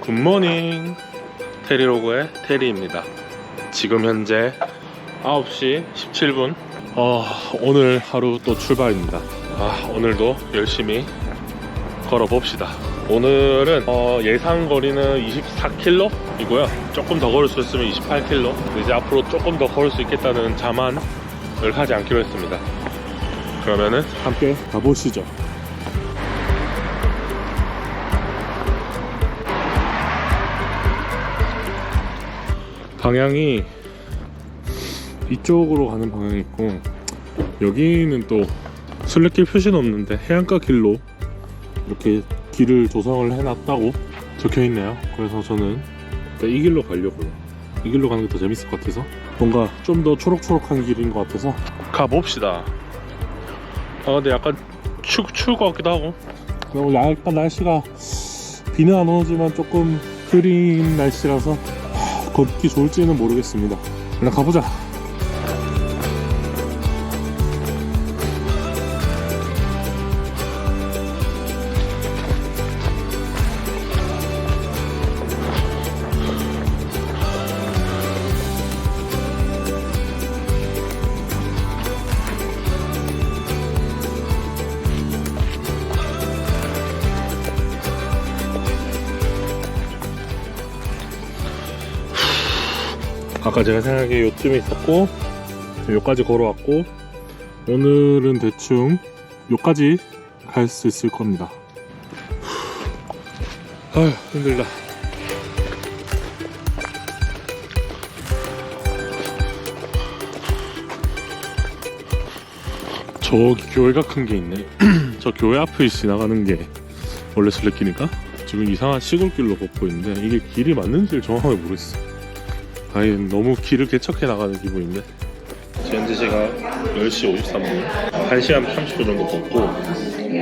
굿모닝, 테리로그의 테리입니다. 지금 현재 9시 17분. 오늘 하루 또 출발입니다. 오늘도 열심히 걸어봅시다. 오늘은 예상 거리는 24km 이고요. 조금 더 걸을 수 있으면 28km. 이제 앞으로 조금 더 걸을 수 있겠다는 자만을 하지 않기로 했습니다. 그러면은 함께 가보시죠. 방향이 이쪽으로 가는 방향이 있고, 여기는 또 순례길 표시는 없는데 해안가 길로 이렇게 길을 조성을 해놨다고 적혀있네요. 그래서 저는 이 길로 가려고요. 이 길로 가는 게 더 재밌을 것 같아서, 뭔가 좀 더 초록초록한 길인 것 같아서 가봅시다. 근데 약간 추울 것 같기도 하고. 오늘 약간 날씨가 비는 안 오지만 조금 흐린 날씨라서 걷기 좋을지는 모르겠습니다. 일단 가보자. 아까 제가 생각에 요쯤에 있었고, 요까지 걸어왔고, 오늘은 대충 요까지 갈 수 있을 겁니다. 아휴, 힘들다. 저기 교회가 큰 게 있네. 저 교회 앞을 지나가는 게 원래 순례길인가? 지금 이상한 시골길로 걷고 있는데 이게 길이 맞는지를 정확하게 모르겠어. 아예 너무 길을 개척해 나가는 기분인데. 현재 시각 10시 53분 1시간 30분 정도 걷고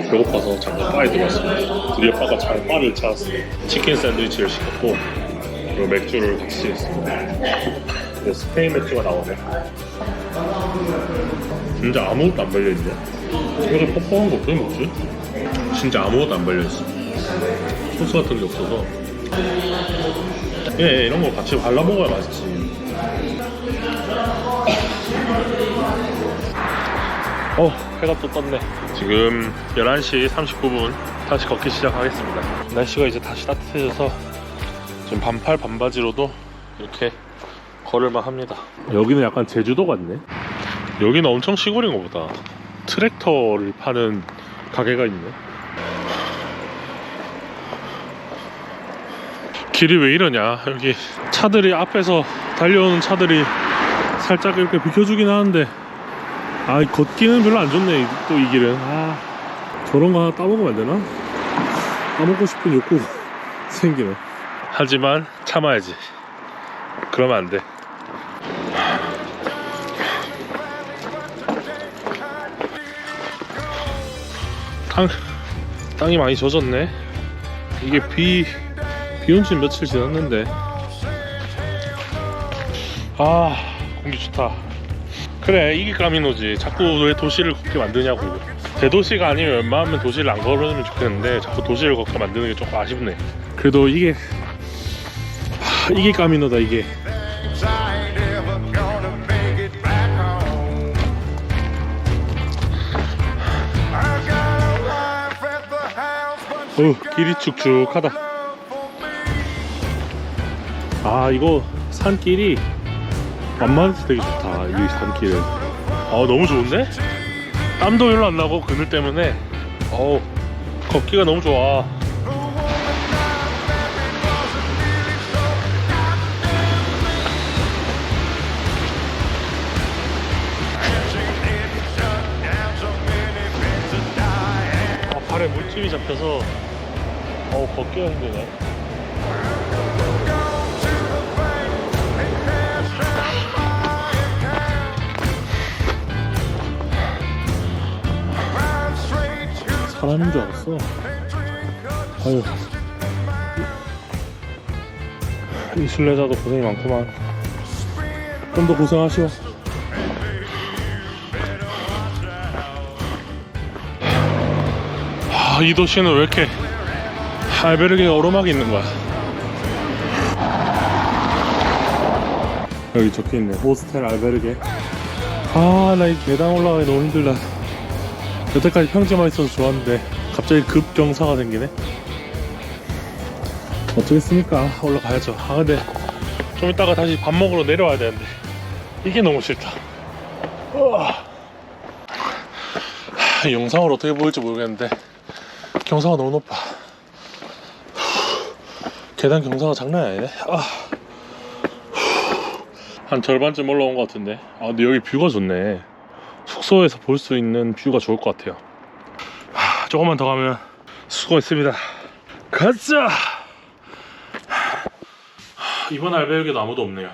배고파서 잠깐 바에 들어왔습니다. 드디어 바가 잘 바를 찾았어요. 치킨 샌드위치를 시켰고, 그리고 맥주를 같이 시켰습니다. 스페인 맥주가 나오네. 진짜 아무것도 안 발려있네. 이렇게 퍽퍽한 거 어떻게 먹지? 진짜 아무것도 안 발려있어. 소스 같은 게 없어서. 예, 이런 거 같이 발라 먹어야 맛있지. 해가 또 떴네. 지금 11시 39분 다시 걷기 시작하겠습니다. 날씨가 이제 다시 따뜻해져서 지금 반팔 반바지로도 이렇게 걸을만 합니다. 여기는 약간 제주도 같네. 여기는 엄청 시골인 것보다 트랙터를 파는 가게가 있네. 길이 왜 이러냐. 여기 차들이 앞에서 달려오는 차들이 살짝 이렇게 비켜주긴 하는데, 걷기는 별로 안 좋네. 또 이 길은 저런 거 하나 따먹으면 안 되나? 따먹고 싶은 욕구가 생기네. 하지만 참아야지. 그러면 안 돼. 땅이 많이 젖었네. 이게 비 온 지 며칠 지났는데. 공기 좋다. 그래, 이게 까미노지. 자꾸 왜 도시를 걷게 만드냐고. 대도시가 아니면 웬만하면 도시를 안 걸으면 좋겠는데 자꾸 도시를 걷게 만드는 게 조금 아쉽네. 그래도 이게 까미노다. 이게 길이 축축하다. 이거 산길이 만만해서 되게 좋다. 이 산길은 너무 좋은데? 땀도 별로 안 나고 그늘 때문에 걷기가 너무 좋아. 발에 물집이 잡혀서 걷기가 힘드네. 사람인 줄 알았어. 이 순례자도 고생이 많구만. 좀 더 고생하시오. 이 도시는 왜 이렇게 알베르게가 오르막이 있는 거야. 여기 적혀있네. 호스텔 알베르게. 아, 나 이 계단 올라가기 너무 힘들다. 여태까지 평지만 있어서 좋았는데 갑자기 급경사가 생기네. 어쩌겠습니까? 올라가야죠. 아, 근데 좀 이따가 다시 밥 먹으러 내려와야 되는데 이게 너무 싫다. 영상을 어떻게 보일지 모르겠는데 경사가 너무 높아. 계단 경사가 장난이 아니네. 한 절반쯤 올라온 것 같은데. 아, 근데 여기 뷰가 좋네. 숙소에서 볼 수 있는 뷰가 좋을 것 같아요. 조금만 더 가면 수고했습니다. 가자! 이번 알베르게도 아무도 없네요.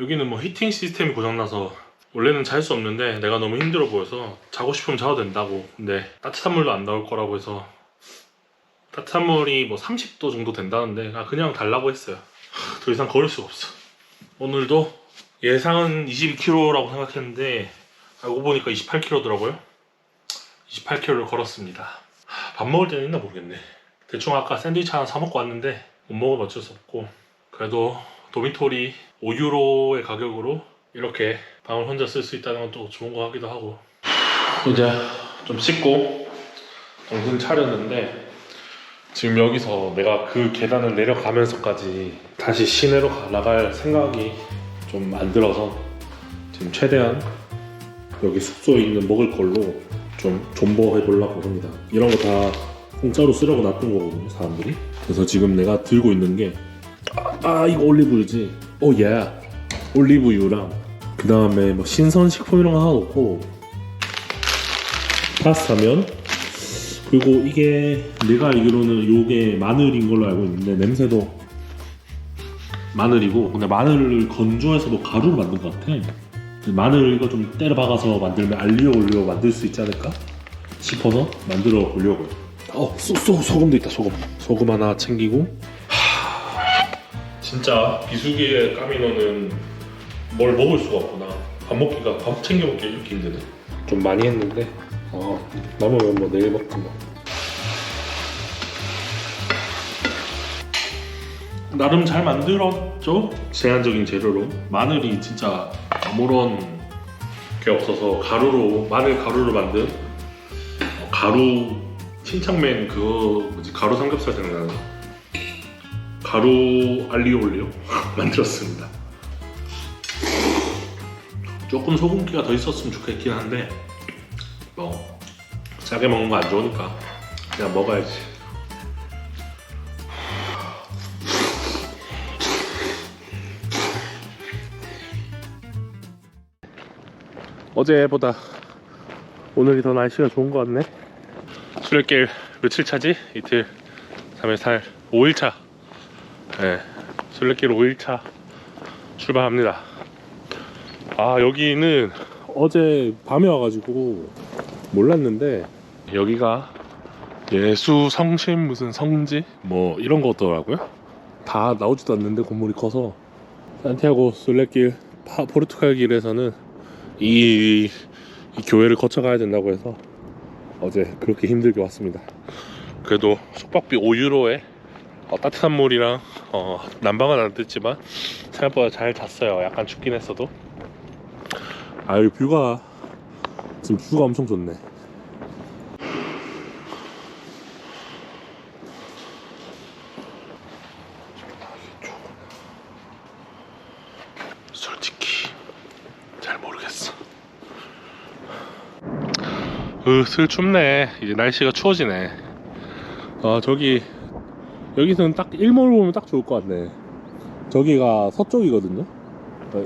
여기는 뭐 히팅 시스템이 고장나서 원래는 잘 수 없는데 내가 너무 힘들어 보여서 자고 싶으면 자도 된다고. 근데 따뜻한 물도 안 나올 거라고 해서 따뜻한 물이 뭐 30도 정도 된다는데 그냥 달라고 했어요. 더 이상 걸을 수가 없어. 오늘도 예상은 22km라고 생각했는데 알고 보니까 28km더라고요. 28km를 걸었습니다. 밥 먹을 때는 있나 모르겠네. 대충 아까 샌드위치 하나 사 먹고 왔는데 못 먹으면 어쩔 수 없고, 그래도 도미토리 5유로의 가격으로 이렇게 방을 혼자 쓸 수 있다는 건 또 좋은 거 같기도 하고. 이제 좀 씻고 정신 차렸는데 지금 여기서 내가 그 계단을 내려가면서까지 다시 시내로 나갈 생각이 좀 안 들어서 지금 최대한 여기 숙소에 있는 먹을 걸로 좀 존버해 보려고 합니다. 이런 거 다 공짜로 쓰려고 놨던 거거든요, 사람들이. 그래서 지금 내가 들고 있는 게 이거 올리브유지. 예, 올리브유랑 그 다음에 뭐 신선식품 이런 거 하나 넣고 파스타면, 그리고 이게 내가 알기로는 요게 마늘인 걸로 알고 있는데 냄새도 마늘이고, 근데 마늘을 건조해서 뭐 가루로 만든 것 같아. 마늘 이거 좀 때려 박아서 만들면 알리오 올리오 만들 수 있지 않을까 싶어서 만들어 보려고요. 소금도 있다. 소금 하나 챙기고. 진짜 비수기에 까미노는 뭘 먹을 수가 없구나. 밥 챙겨 먹기 이렇게 힘드네. 좀 많이 했는데 남으면 뭐 내일 먹지 뭐. 나름 잘 만들었죠? 제한적인 재료로. 마늘이 진짜 아무런 게 없어서 마늘 가루로 만든 가루 침착맨 그거 뭐지, 가루 삼겹살 생각나는 가루 알리오 올리오 만들었습니다. 조금 소금기가 더 있었으면 좋겠긴 한데 뭐 짜게 먹는 거 안 좋으니까 그냥 먹어야지. 어제보다 오늘이 더 날씨가 좋은 것 같네. 수련길 며칠 차지? 이틀, 3일, 4일, 5일차. 네, 순례길 5일차 출발합니다. 여기는 어제 밤에 와가지고 몰랐는데 여기가 예수 성심 무슨 성지 뭐 이런 거더라고요. 다 나오지도 않는데 건물이 커서. 산티아고 순례길 포르투갈 길에서는 이 교회를 거쳐가야 된다고 해서 어제 그렇게 힘들게 왔습니다. 그래도 숙박비 5유로에 따뜻한 물이랑 난방은 안 됐지만 생각보다 잘 잤어요. 약간 춥긴 했어도. 여기 뷰가 엄청 좋네. 솔직히 잘 모르겠어. 슬 춥네. 이제 날씨가 추워지네. 여기서는 딱 일몰 보면 딱 좋을 것 같네. 저기가 서쪽이거든요.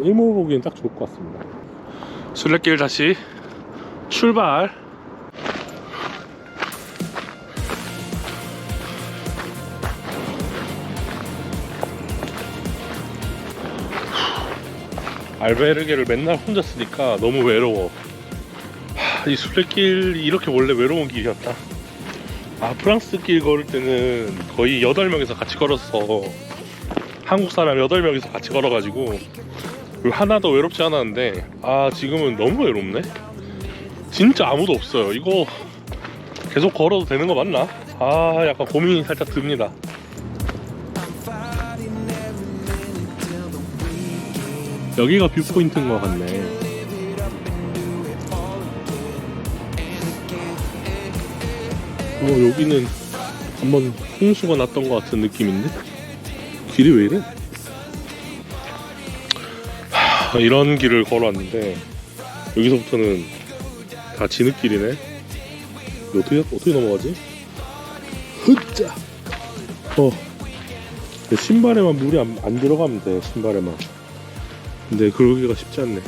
일몰 보기엔 딱 좋을 것 같습니다. 순례길 다시 출발. 알베르게를 맨날 혼자 쓰니까 너무 외로워. 이 순례길 이렇게 원래 외로운 길이었다. 프랑스 길 걸을 때는 거의 8명이서 같이 걸었어. 한국 사람 8명이서 같이 걸어가지고 하나도 외롭지 않았는데 지금은 너무 외롭네. 진짜 아무도 없어요. 이거 계속 걸어도 되는 거 맞나? 약간 고민이 살짝 듭니다. 여기가 뷰포인트인 것 같네. 여기는 한번 홍수가 났던 것 같은 느낌인데? 길이 왜 이래? 이런 길을 걸어왔는데 여기서부터는 다 진흙길이네. 어떻게 넘어가지? 흐짜! 내 신발에만 물이 안 들어가면 돼, 신발에만. 근데 그러기가 쉽지 않네.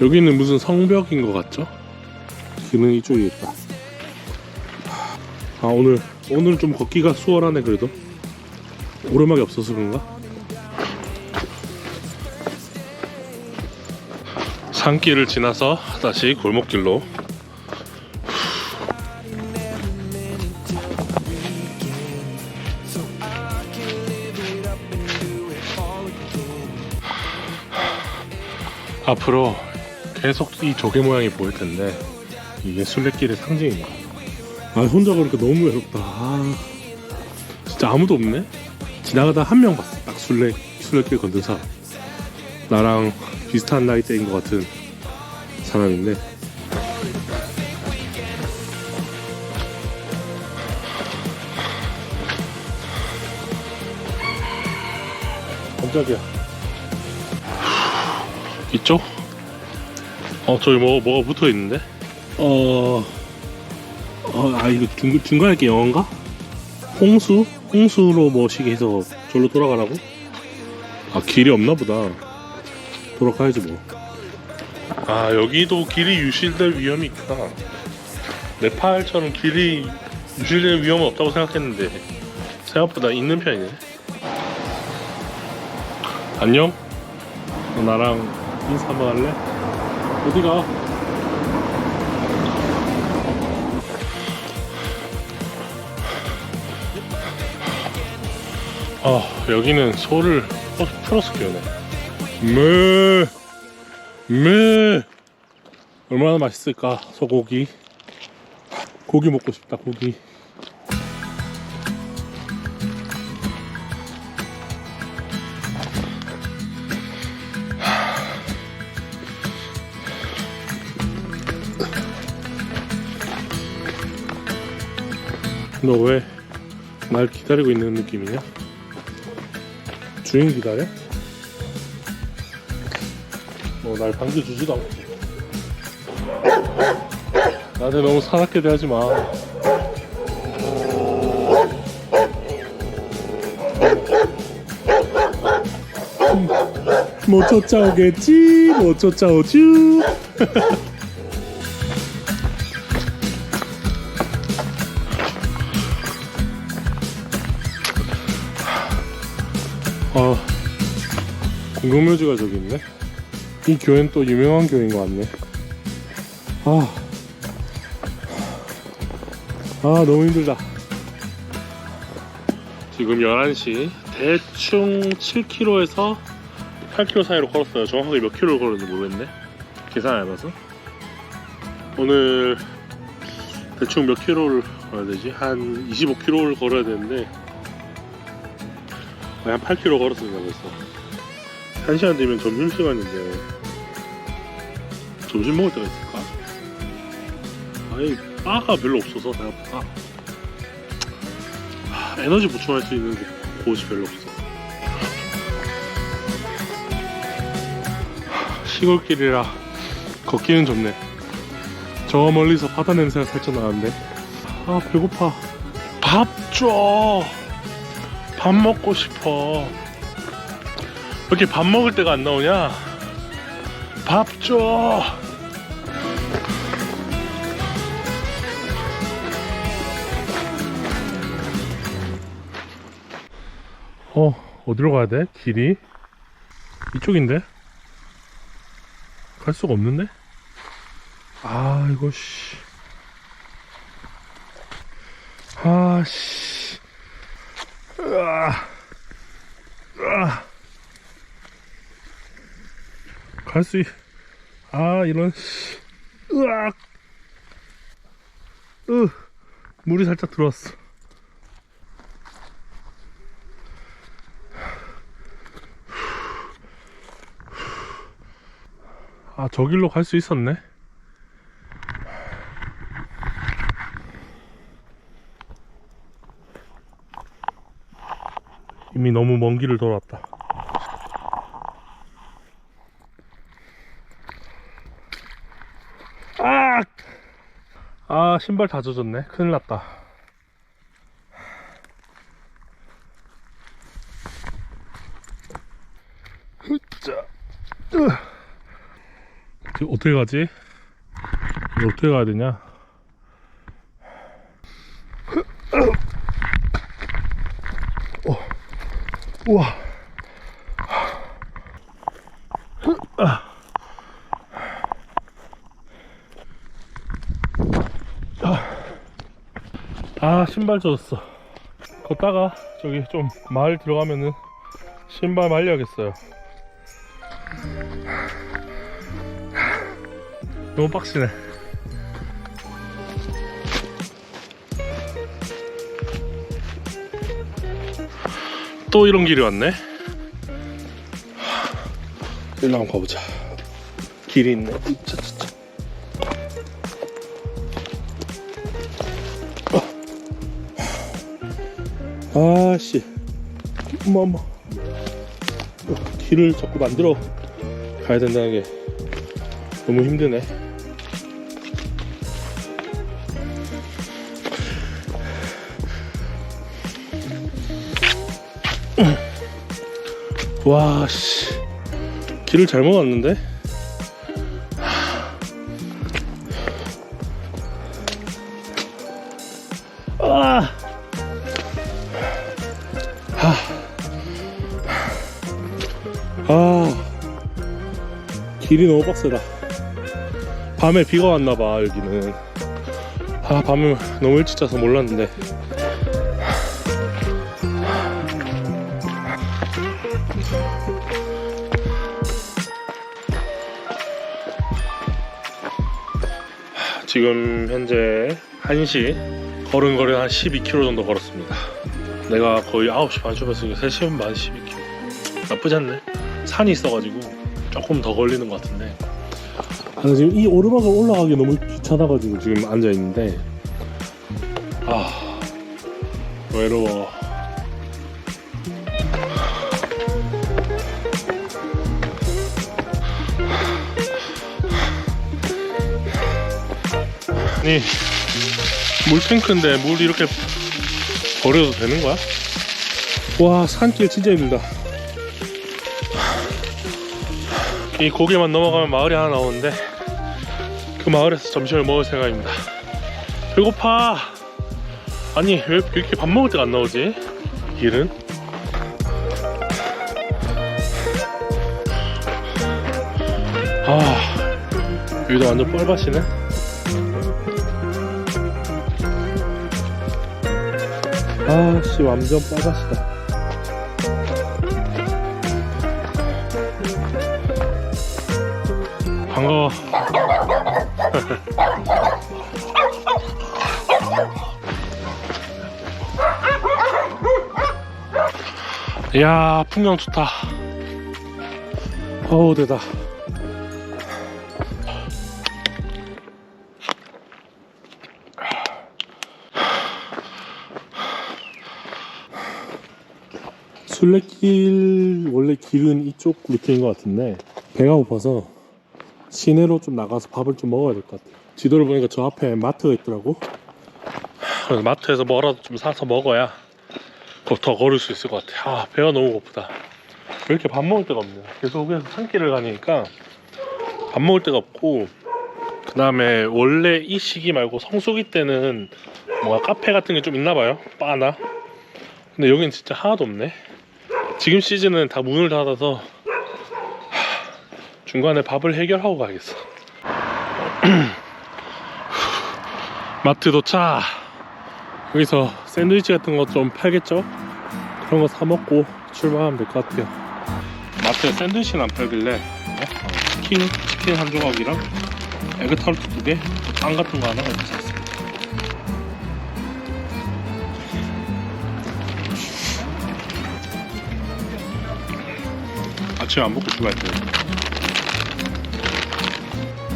여기는 무슨 성벽인 것 같죠? 길은 이쪽이겠다. 오늘 좀 걷기가 수월하네. 그래도 오르막이 없어서 그런가? 산길을 지나서 다시 골목길로. 앞으로 계속 이 조개 모양이 보일 텐데 이게 순례길의 상징입니다. 혼자 그러니까 너무 외롭다. 진짜 아무도 없네. 지나가다 한 명 봤어. 딱 순례길 걷는 사람. 나랑 비슷한 나이대인 것 같은 사람인데. 깜짝이야. 이쪽? 저기 뭐가 붙어 있는데? 이거 중간에 게 영어인가? 홍수로 뭐시기 해서 절로 돌아가라고? 길이 없나 보다. 돌아가야지 뭐. 여기도 길이 유실될 위험이 있구나. 네팔처럼 길이 유실될 위험은 없다고 생각했는데 생각보다 있는 편이네. 안녕? 너 나랑 인사 한번 할래? 어디가? 여기는 소를 풀어서 키우네. 얼마나 맛있을까. 소고기. 고기 먹고 싶다. 고기. 너 왜 날 기다리고 있는 느낌이냐? 주인 기다려? 날 반겨주지도 않고. 나한테 너무 사납게 대하지 마. 못 쫓아오겠지? 못 쫓아오쥬. 공동묘지가 저기 있네. 이 교회는 또 유명한 교회인 것 같네. 너무 힘들다. 지금 11시. 대충 7km에서 8km 사이로 걸었어요. 정확하게 몇 킬로를 걸었는지 모르겠네. 계산 안 해봐서. 오늘 대충 몇 킬로를 걸어야 되지? 한 25km를 걸어야 되는데 한 8km 걸었습니다. 벌써 1시간 되면 점심시간인데 점심 먹을 때가 있을까? 바가 별로 없어서 생각보다 에너지 보충할 수 있는 곳이 별로 없어. 시골길이라 걷기는 좋네. 저 멀리서 바다 냄새가 살짝 나는데. 배고파. 밥 줘. 밥 먹고 싶어. 왜 이렇게 밥 먹을 때가 안 나오냐? 밥 줘. 어디로 가야 돼? 길이? 이쪽인데? 갈 수가 없는데? 이거 씨. 씨. 갈 수 이런 씨. 물이 살짝 들어왔어. 아, 저 길로 갈 수 있었네. 이미 너무 먼 길을 돌았다. 아, 신발 다 젖었네. 큰일 났다. 어떻게 가지? 이거 어떻게 가야 되냐? 우와. 아, 신발 젖었어. 걷다가 저기 좀 마을 들어가면은 신발 말려야겠어요. 너무 빡시네. 또 이런 길이 왔네. 일로 한번 가보자. 길이 있네. 차차차. 아씨, 엄마. 길을 자꾸 만들어 가야 된다는 게 너무 힘드네. 와, 씨, 길을 잘못 왔는데. 길이 너무 빡세다. 밤에 비가 왔나봐. 여기는 밤에 너무 일찍 자서 몰랐는데. 지금 현재 1시. 걸은 거리는 한 12km 정도 걸었습니다. 내가 거의 9시 반 출발했으니까 3시간 반 12km. 나쁘지 않네. 산이 있어가지고 조금 더 걸리는 것 같은데. 지금 이 오르막을 올라가기 너무 귀찮아가지고 지금 앉아있는데, 외로워. 아니, 물탱크인데 물 이렇게 버려도 되는 거야? 와, 산길 진짜 힘들다. 이 고개만 넘어가면 마을이 하나 나오는데 그 마을에서 점심을 먹을 생각입니다. 배고파. 아니, 왜 이렇게 밥 먹을 때가 안 나오지? 길은? 여기도 완전 뻘밭이네. 아씨, 완전 뻘밭이다. 반가워. 이야, 풍경 좋다. 어우, 대다. 순례길 원래 길은 이쪽 루트인 것 같은데 배가 고파서 시내로 좀 나가서 밥을 좀 먹어야 될 것 같아요. 지도를 보니까 저 앞에 마트가 있더라고. 그래서 마트에서 뭐라도 좀 사서 먹어야 더 걸을 수 있을 것 같아. 배가 너무 고프다. 왜 이렇게 밥 먹을 데가 없냐. 계속해서 산길을 가니까 밥 먹을 데가 없고, 그 다음에 원래 이 시기 말고 성수기 때는 뭔가 카페 같은 게 좀 있나봐요. 바나. 근데 여긴 진짜 하나도 없네. 지금 시즌은 다 문을 닫아서 중간에 밥을 해결하고 가야겠어. 마트 도착. 여기서 샌드위치 같은 거 좀 팔겠죠? 그런 거 사 먹고 출발하면 될 것 같아요. 마트에 샌드위치는 안 팔길래 치킨 한 조각이랑 에그타르트 2개, 빵 같은 거 하나 이렇게 샀습니다. 아침에 안 먹고 출발했어요.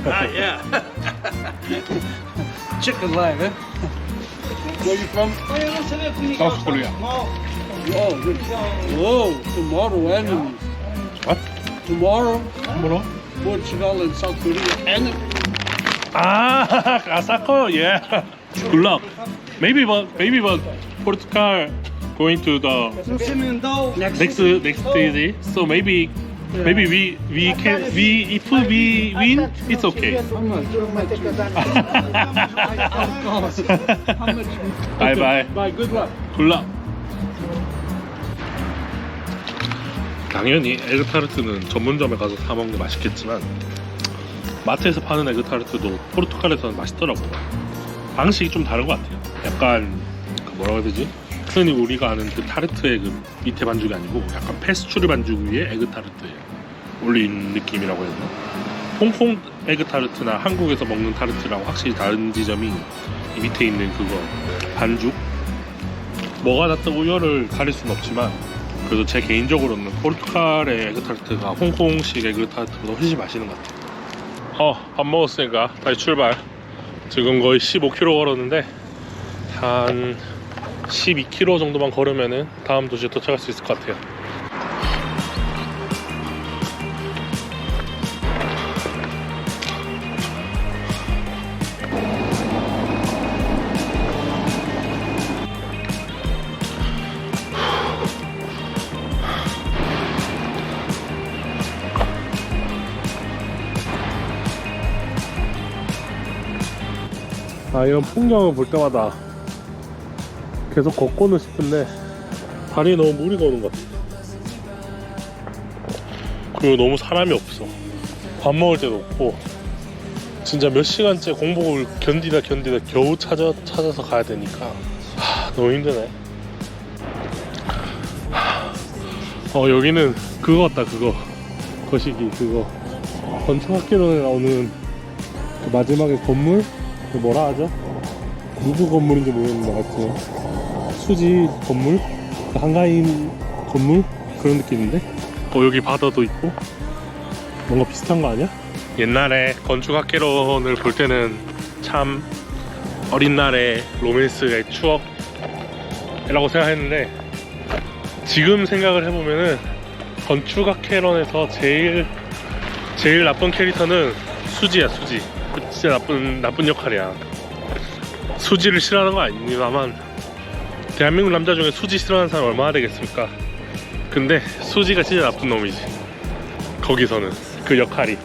Yeah. Chicken leg, huh? Where you from? South Korea. Whoa, good. Whoa, tomorrow enemies. What? Tomorrow, 뭐라? Portugal and South Korea enemy. 아, 아사코, yeah. Good luck. Maybe but Portugal going to the next stage. So maybe we can if we win, it's okay. How much? How much? Bye bye. Bye, good luck. Good luck. 당연히 에그타르트는 전문점에 가서 사 먹는 게 맛있겠지만 마트에서 파는 에그타르트도 포르투갈에서는 맛있더라고요. 방식이 좀 다른 것 같아요. 약간 그 뭐라고 해야 되지? 흔히 우리가 아는 그 타르트의 그 밑에 반죽이 아니고 약간 페스츄리 반죽 위에 에그타르트에 올린 느낌이라고 해야 되나? 홍콩 에그타르트나 한국에서 먹는 타르트랑 확실히 다른 지점이 이 밑에 있는 그거 반죽? 뭐가 낫다고 우열을 가릴 수는 없지만 그래도 제 개인적으로는 포르투갈의 에그타르트가 홍콩식 에그타르트보다 훨씬 맛있는 것 같아요. 밥 먹었으니까 다시 출발. 지금 거의 15km 걸었는데 한 12km 정도만 걸으면은 다음 도시에 도착할 수 있을 것 같아요. 이런 풍경을 볼 때마다 계속 걷고는 싶은데 다리에 너무 무리가 오는 것 같아. 그리고 너무 사람이 없어. 밥 먹을 때도 없고 진짜 몇 시간째 공복을 견디다 겨우 찾아서 가야 되니까 너무 힘드네. 여기는 그거 같다. 그거 거시기 그거 건축학개론에 나오는 그 마지막에 건물 그 뭐라 하죠? 누구 건물인지 모르겠는데 하여튼 수지 건물? 그 한가인 건물? 그런 느낌인데? 여기 바다도 있고 뭔가 비슷한 거 아니야? 옛날에 건축학개론을 볼 때는 참 어린 날의 로맨스의 추억이라고 생각했는데 지금 생각을 해보면은 건축학개론에서 제일 나쁜 캐릭터는 수지야. 수지. 진짜 나쁜 역할이야. 수지를 싫어하는 거 아닙니다만 대한민국 남자 중에 수지 싫어하는 사람 얼마나 되겠습니까? 근데 수지가 진짜 나쁜 놈이지. 거기서는 그 역할이.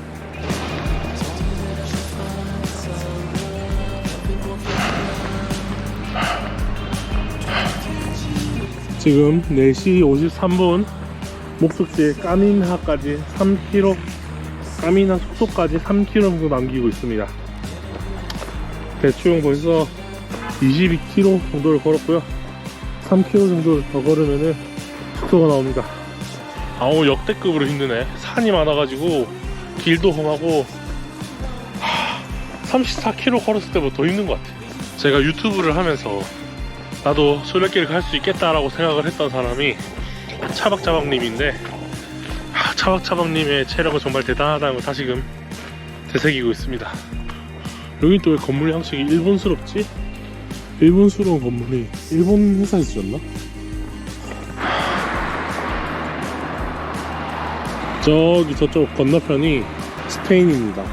지금 4시 53분 목적지 까민하까지 3km, 까민하 숙소까지 3km 정도 남기고 있습니다. 대충 벌써 22km 정도를 걸었고요. 3km 정도를 더 걸으면은 숙소가 나옵니다. 아우, 역대급으로 힘드네. 산이 많아가지고 길도 험하고 34km 걸었을 때보다 더 힘든 것 같아. 제가 유튜브를 하면서 나도 순례길 갈 수 있겠다라고 생각을 했던 사람이 차박차박님인데 차박차박님의 체력은 정말 대단하다는 걸 다시금 되새기고 있습니다. 여긴 또 왜 건물 양식이 일본스럽지? 일본스러운 건물이 일본 회사에서 지었나? 저쪽 건너편이 스페인입니다.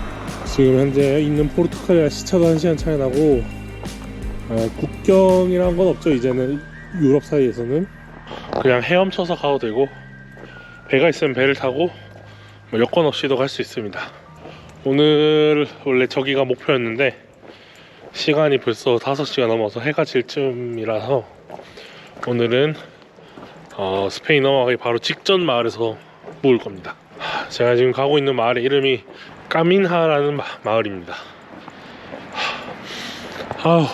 지금 현재 있는 포르투갈이랑 시차도 1시간 차이 나고 국경이란 건 없죠. 이제는 유럽 사이에서는 그냥 헤엄쳐서 가도 되고 배가 있으면 배를 타고 여권 없이도 갈 수 있습니다. 오늘 원래 저기가 목표였는데 시간이 벌써 5시가 넘어서 해가 질 쯤이라서 오늘은 스페인 넘어가기 바로 직전 마을에서 묵을 겁니다. 제가 지금 가고 있는 마을의 이름이 까민하라는 마을입니다. 다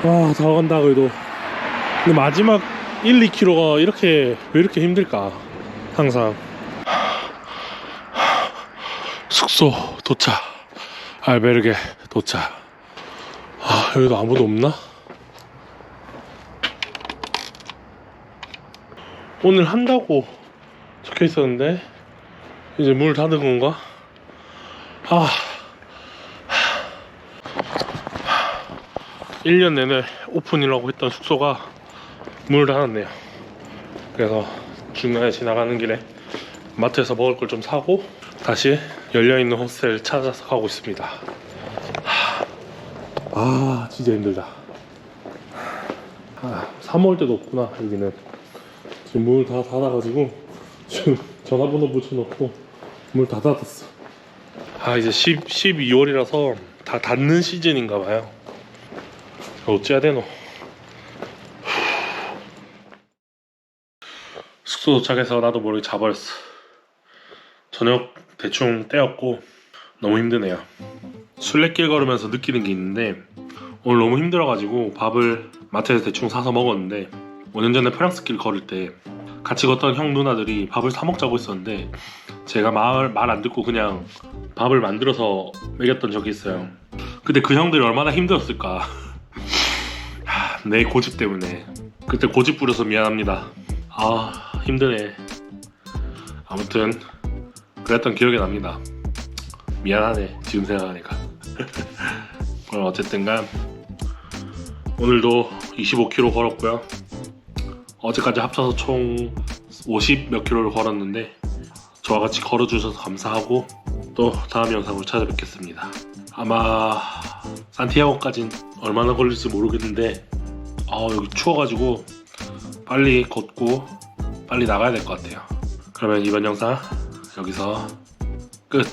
간다 그래도. 근데 마지막 1, 2km가 왜 이렇게 힘들까 항상. 숙소 도착. 알베르게 도착. 여기도 아무도 없나? 오늘 한다고 적혀 있었는데 이제 문을 닫은 건가? 아, 1년 내내 오픈이라고 했던 숙소가 문을 닫았네요. 그래서 중간에 지나가는 길에 마트에서 먹을 걸 좀 사고 다시 열려있는 호스텔 찾아서 가고 있습니다. 아, 진짜 힘들다. 사 먹을 데도 없구나. 여기는 지금 문 다 닫아가지고 지금 전화번호 붙여놓고 문 다 닫았어. 이제 12월이라서 다 닫는 시즌인가봐요. 어찌해야 되노. 숙소 도착해서 나도 모르게 자버렸어. 저녁 대충 때웠고 너무 힘드네요. 순례길 걸으면서 느끼는 게 있는데, 오늘 너무 힘들어가지고 밥을 마트에서 대충 사서 먹었는데, 5년 전에 프랑스 길 걸을 때 같이 걷던 형 누나들이 밥을 사 먹자고 했었는데 제가 말 안 듣고 그냥 밥을 만들어서 먹였던 적이 있어요. 근데 그 형들이 얼마나 힘들었을까. 내 고집 때문에. 그때 고집 부려서 미안합니다. 힘드네. 아무튼 그랬던 기억이 납니다. 미안하네, 지금 생각하니까. 그럼 어쨌든간 오늘도 25km 걸었고요. 어제까지 합쳐서 총 50 몇 킬로를 걸었는데 저와 같이 걸어주셔서 감사하고 또 다음 영상으로 찾아뵙겠습니다. 아마 산티아고까진 얼마나 걸릴지 모르겠는데 여기 추워가지고 빨리 걷고 빨리 나가야 될 것 같아요. 그러면 이번 영상 여기서 끝.